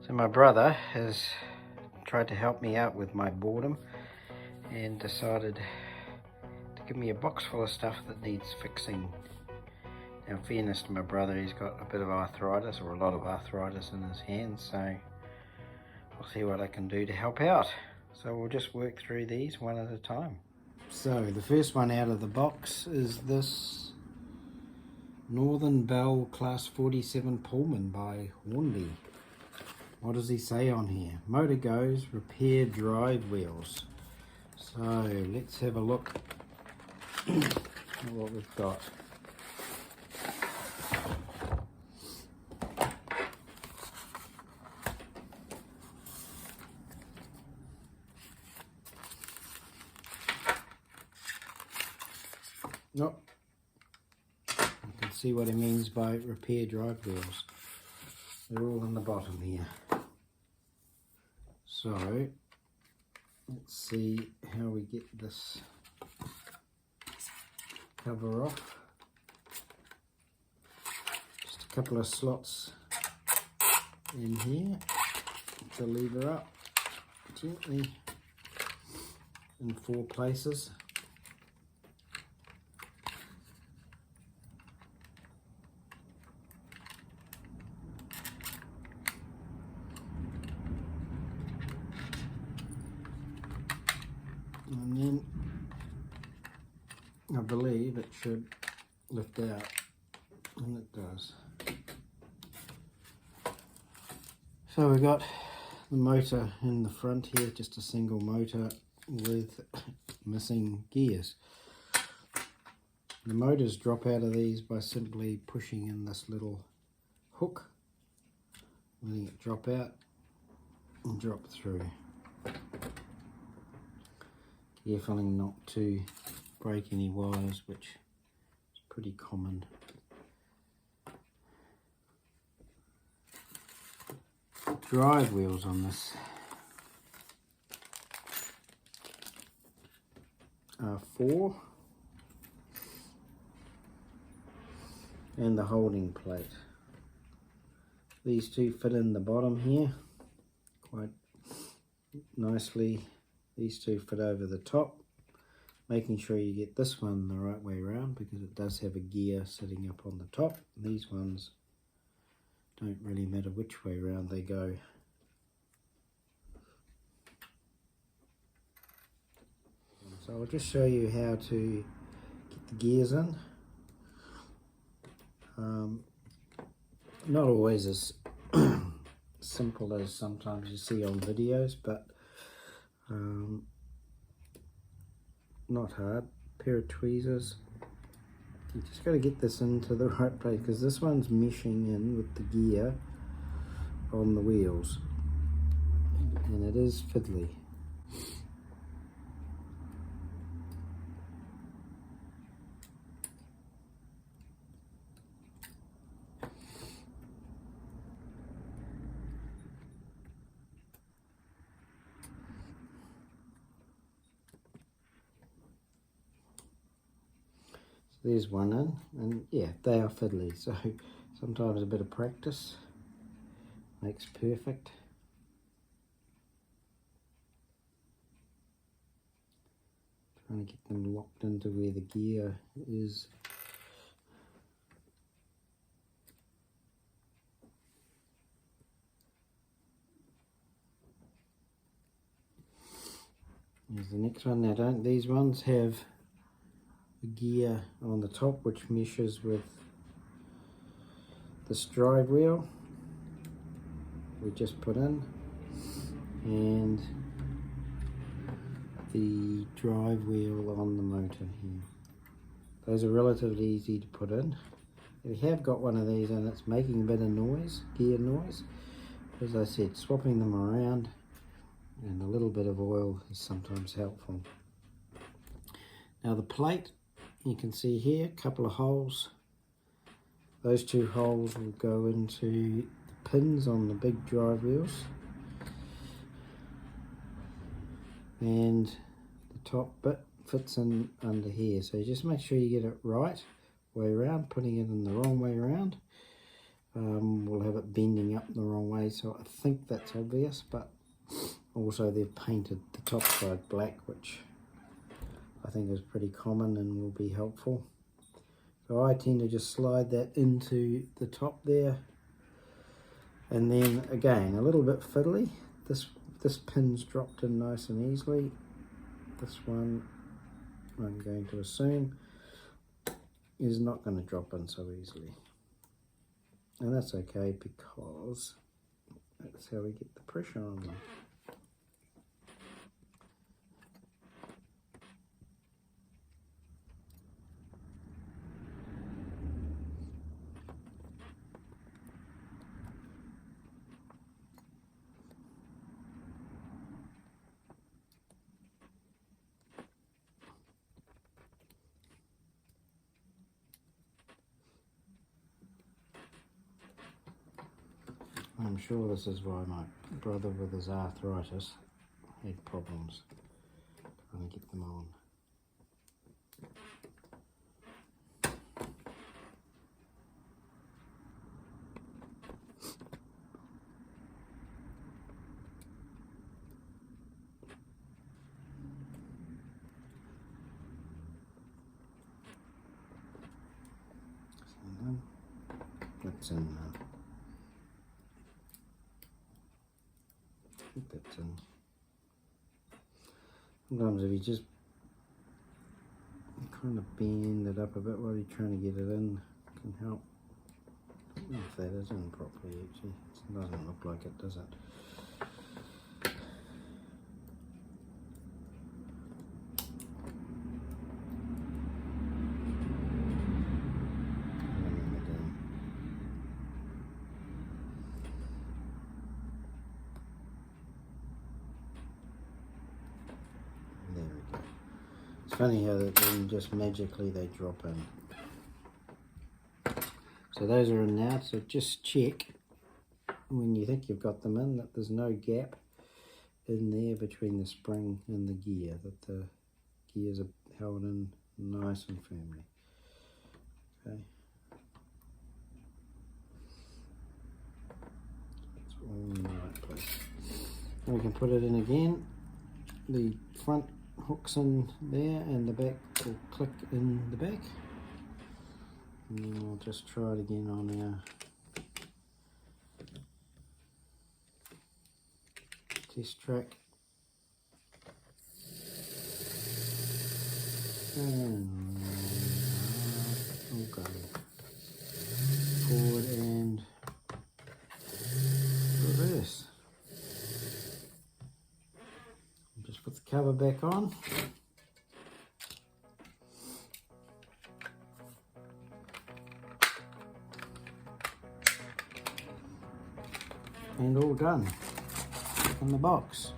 So my brother has tried to help me out with my boredom and decided to give me a box full of stuff that needs fixing. Now, in fairness to my brother, he's got a bit of arthritis, or a lot of arthritis in his hands, so I'll see what I can do to help out. So we'll just work through these one at a time. So the first one out of the box is this Northern Bell Class 47 Pullman by Hornby. What does he say on here? Motor goes, repair drive wheels. So let's have a look at what we've got. Nope. You can see what he means by repair drive wheels. They're all in the bottom here. So let's see how we get this cover off. Just a couple of slots in here to lever up gently in 4 places. And then I believe it should lift out, and it does. So we've got the motor in the front here, just a single motor with missing gears. The motors drop out of these by simply pushing in this little hook, letting it drop out and drop through. Carefully not to break any wires, which is pretty common. Drive wheels on this are 4, and the holding plate. These 2 fit in the bottom here quite nicely. These 2 fit over the top, making sure you get this one the right way around, because it does have a gear sitting up on the top. These ones don't really matter which way around they go. So I'll just show you how to get the gears in. Not always as simple as sometimes you see on videos, but not hard. Pair of tweezers. You just got to get this into the right place, because this one's meshing in with the gear on the wheels, and it is fiddly. There's one in, and yeah, they are fiddly, so sometimes a bit of practice makes perfect. Trying to get them locked into where the gear is. Here's the next one. Now, these ones have a gear on the top which meshes with this drive wheel we just put in, and the drive wheel on the motor here. Those are relatively easy to put in. If you have got one of these and it's making a bit of noise, gear noise, as I said, swapping them around and a little bit of oil is sometimes helpful. Now the plate, you can see here, a couple of holes. Those 2 holes will go into the pins on the big drive wheels, and the top bit fits in under here. So just make sure you get it right way around. Putting it in the wrong way around will have it bending up the wrong way, so I think that's obvious, but also they've painted the top side black, which I think is pretty common and will be helpful. So I tend to just slide that into the top there, and then again a little bit fiddly. This pin's dropped in nice and easily. This one I'm going to assume is not going to drop in so easily, and that's okay because that's how we get the pressure on them. I'm sure this is why my brother with his arthritis had problems trying to get them on. So that's in now. I think that's in. Sometimes if you just kind of bend it up a bit while you're trying to get it in, it can help. I don't know if that is in properly actually. It doesn't look like it, does it? It's funny how that then just magically they drop in. So those are in now, so just check when you think you've got them in that there's no gap in there between the spring and the gear, that the gears are held in nice and firmly. Okay. It's all in the right place. And we can put it in again. The front hooks in there and the back will click in the back, and then we'll just try it again on our test track. And we'll go forward and reverse. Put the cover back on. And all done in the box.